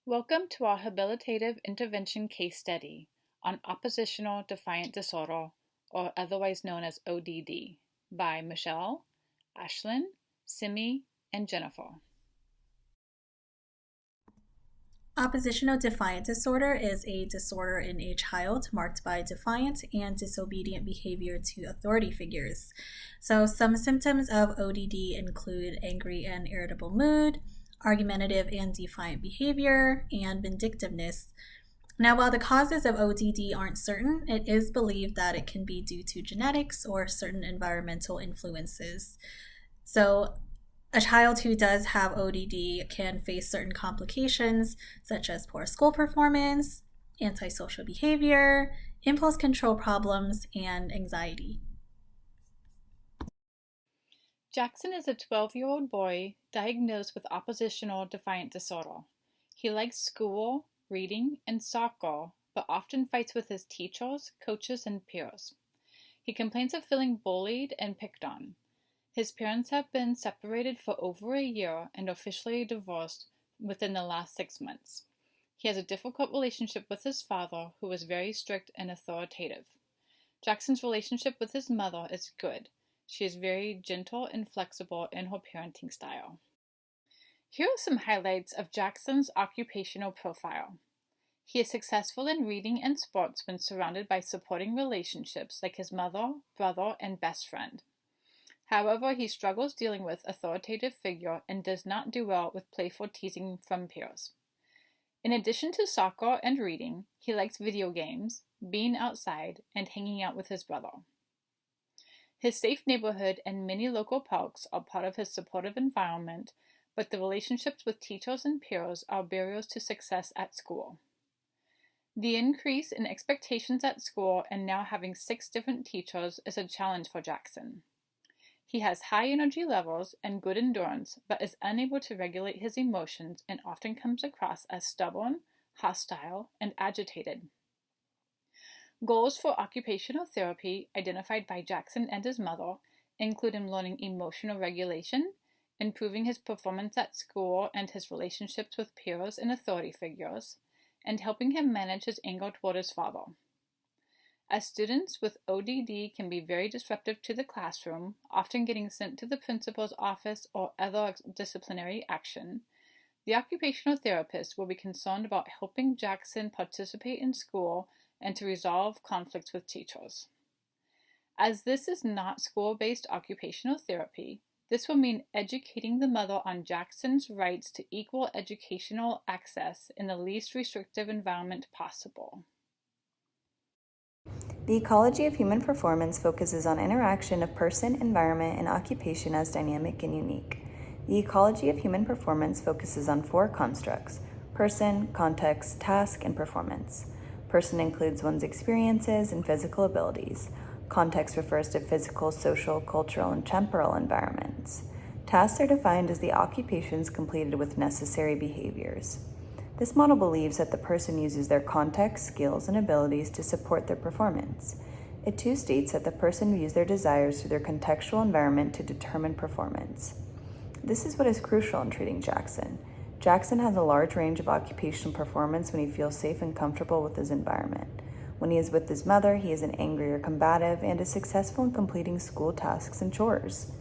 Welcome to our Habilitative Intervention case study on Oppositional Defiant Disorder, or otherwise known as ODD, by Michelle, Ashlyn, Simi, and Jennifer. Oppositional defiant disorder is a disorder in a child marked by defiant and disobedient behavior to authority figures. So, some symptoms of ODD include angry and irritable mood, argumentative and defiant behavior, and vindictiveness. Now, while the causes of ODD aren't certain, it is believed that it can be due to genetics or certain environmental influences. So, a child who does have ODD can face certain complications such as poor school performance, antisocial behavior, impulse control problems, and anxiety. Jackson is a 12-year-old boy diagnosed with oppositional defiant disorder. He likes school, reading, and soccer, but often fights with his teachers, coaches, and peers. He complains of feeling bullied and picked on. His parents have been separated for over a year and officially divorced within the last 6 months. He has a difficult relationship with his father, who is very strict and authoritative. Jackson's relationship with his mother is good. She is very gentle and flexible in her parenting style. Here are some highlights of Jackson's occupational profile. He is successful in reading and sports when surrounded by supporting relationships like his mother, brother, and best friend. However, he struggles dealing with authoritative figure and does not do well with playful teasing from peers. In addition to soccer and reading, he likes video games, being outside, and hanging out with his brother. His safe neighborhood and many local parks are part of his supportive environment, but the relationships with teachers and peers are barriers to success at school. The increase in expectations at school and now having 6 different teachers is a challenge for Jackson. He has high energy levels and good endurance, but is unable to regulate his emotions and often comes across as stubborn, hostile, and agitated. Goals for occupational therapy identified by Jackson and his mother include him learning emotional regulation, improving his performance at school and his relationships with peers and authority figures, and helping him manage his anger toward his father. As students with ODD can be very disruptive to the classroom, often getting sent to the principal's office or other disciplinary action, the occupational therapist will be concerned about helping Jackson participate in school and to resolve conflicts with teachers. As this is not school-based occupational therapy, this will mean educating the mother on Jackson's rights to equal educational access in the least restrictive environment possible. The ecology of human performance focuses on interaction of person, environment, and occupation as dynamic and unique. The ecology of human performance focuses on 4 constructs: person, context, task, and performance. Person includes one's experiences and physical abilities. Context refers to physical, social, cultural, and temporal environments. Tasks are defined as the occupations completed with necessary behaviors. This model believes that the person uses their context, skills, and abilities to support their performance. It too states that the person views their desires through their contextual environment to determine performance. This is what is crucial in treating Jackson. Jackson has a large range of occupational performance when he feels safe and comfortable with his environment. When he is with his mother, he isn't angry or combative and is successful in completing school tasks and chores.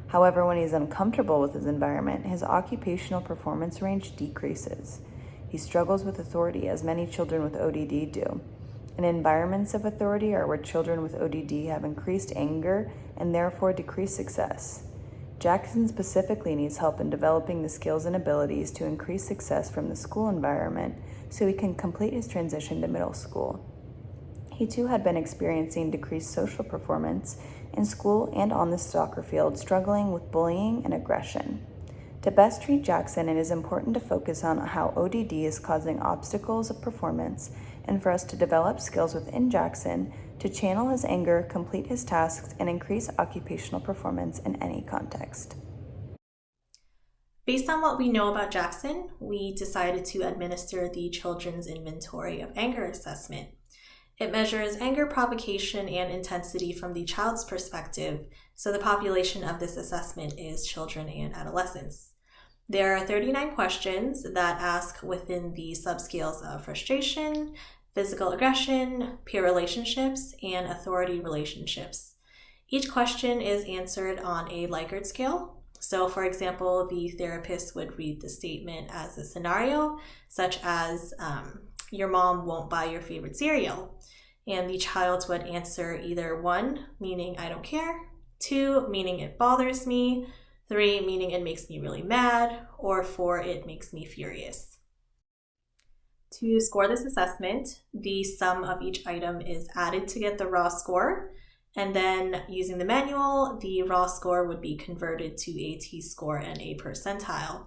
However, when he is uncomfortable with his environment, his occupational performance range decreases. He struggles with authority, as many children with ODD do. And environments of authority are where children with ODD have increased anger and therefore decreased success. Jackson specifically needs help in developing the skills and abilities to increase success from the school environment so he can complete his transition to middle school. He too had been experiencing decreased social performance in school and on the soccer field, struggling with bullying and aggression. To best treat Jackson, it is important to focus on how ODD is causing obstacles of performance and for us to develop skills within Jackson to channel his anger, complete his tasks, and increase occupational performance in any context. Based on what we know about Jackson, we decided to administer the Children's Inventory of Anger Assessment. It measures anger provocation and intensity from the child's perspective, so the population of this assessment is children and adolescents. There are 39 questions that ask within the subscales of frustration, physical aggression, peer relationships, and authority relationships. Each question is answered on a Likert scale. So, for example, the therapist would read the statement as a scenario, such as, your mom won't buy your favorite cereal. And the child would answer either 1, meaning I don't care, 2, meaning it bothers me, 3, meaning it makes me really mad, or 4, it makes me furious. To score this assessment, the sum of each item is added to get the raw score, and then using the manual, the raw score would be converted to a t-score and a percentile.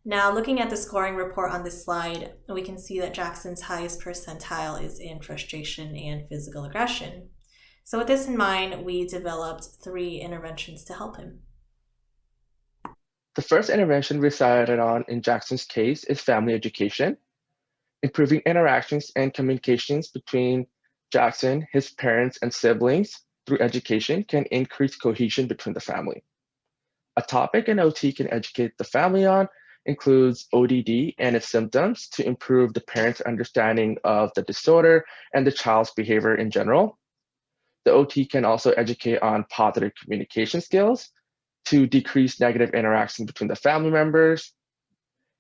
Now, looking at the scoring report on this slide, we can see that Jackson's highest percentile is in frustration and physical aggression. So with this in mind, we developed 3 interventions to help him. The first intervention we decided on in Jackson's case is family education. Improving interactions and communications between Jackson, his parents, and siblings through education can increase cohesion between the family. A topic an OT can educate the family on includes ODD and its symptoms to improve the parents' understanding of the disorder and the child's behavior in general. The OT can also educate on positive communication skills to decrease negative interaction between the family members.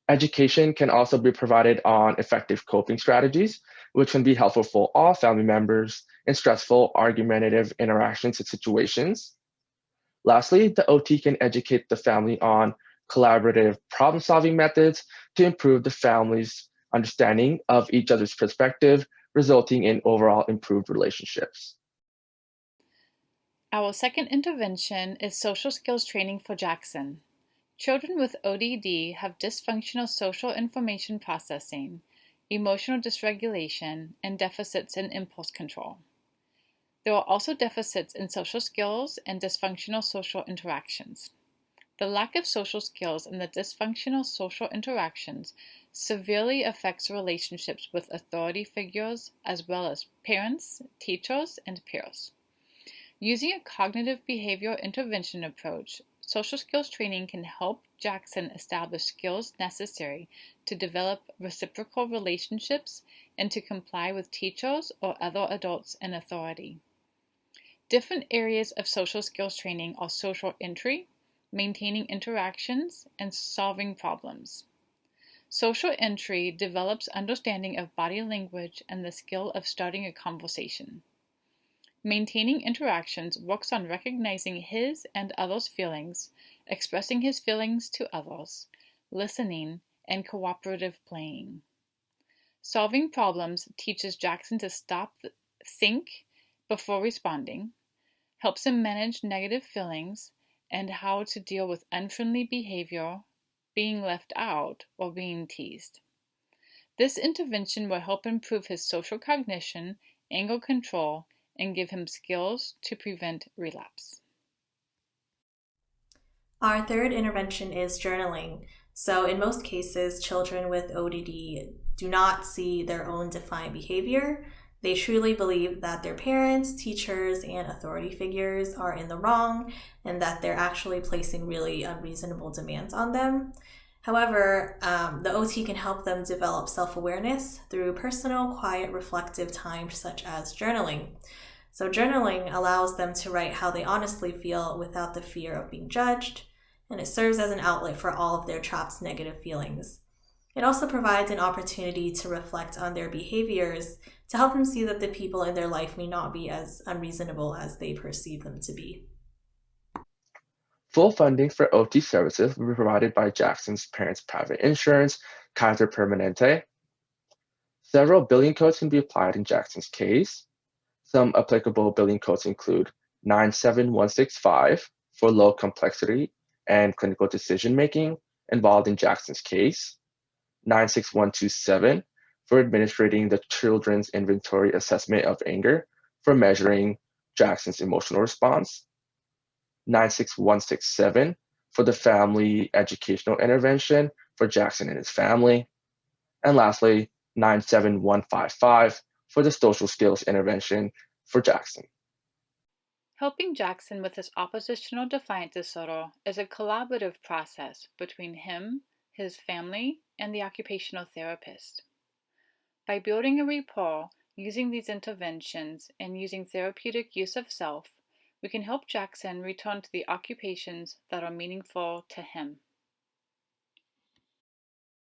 Education can also be provided on effective coping strategies, which can be helpful for all family members in stressful, argumentative interactions and situations. Lastly, the OT can educate the family on collaborative problem-solving methods to improve the family's understanding of each other's perspective, resulting in overall improved relationships. Our second intervention is social skills training for Jackson. Children with ODD have dysfunctional social information processing, emotional dysregulation, and deficits in impulse control. There are also deficits in social skills and dysfunctional social interactions. The lack of social skills and the dysfunctional social interactions severely affects relationships with authority figures as well as parents, teachers, and peers. Using a cognitive behavioral intervention approach, social skills training can help Jackson establish skills necessary to develop reciprocal relationships and to comply with teachers or other adults in authority. Different areas of social skills training are social entry, maintaining interactions, and solving problems. Social entry develops understanding of body language and the skill of starting a conversation. Maintaining interactions works on recognizing his and others' feelings, expressing his feelings to others, listening, and cooperative playing. Solving problems teaches Jackson to stop, think before responding, helps him manage negative feelings, and how to deal with unfriendly behavior, being left out, or being teased. This intervention will help improve his social cognition, anger control, and give him skills to prevent relapse. Our third intervention is journaling. So in most cases, children with ODD do not see their own defiant behavior. They truly believe that their parents, teachers, and authority figures are in the wrong and that they're actually placing really unreasonable demands on them. However, the OT can help them develop self-awareness through personal, quiet, reflective time such as journaling. So journaling allows them to write how they honestly feel without the fear of being judged, and it serves as an outlet for all of their trapped negative feelings. It also provides an opportunity to reflect on their behaviors to help them see that the people in their life may not be as unreasonable as they perceive them to be. Full funding for OT services will be provided by Jackson's parents' private insurance, Kaiser Permanente. Several billing codes can be applied in Jackson's case. Some applicable billing codes include 97165 for low complexity and clinical decision making involved in Jackson's case, 96127 for administrating the children's inventory assessment of anger for measuring Jackson's emotional response, 96167 for the family educational intervention for Jackson and his family, and lastly, 97155 for the social skills intervention for Jackson. Helping Jackson with his oppositional defiant disorder is a collaborative process between him, his family, and the occupational therapist. By building a rapport, using these interventions, and using therapeutic use of self, we can help Jackson return to the occupations that are meaningful to him.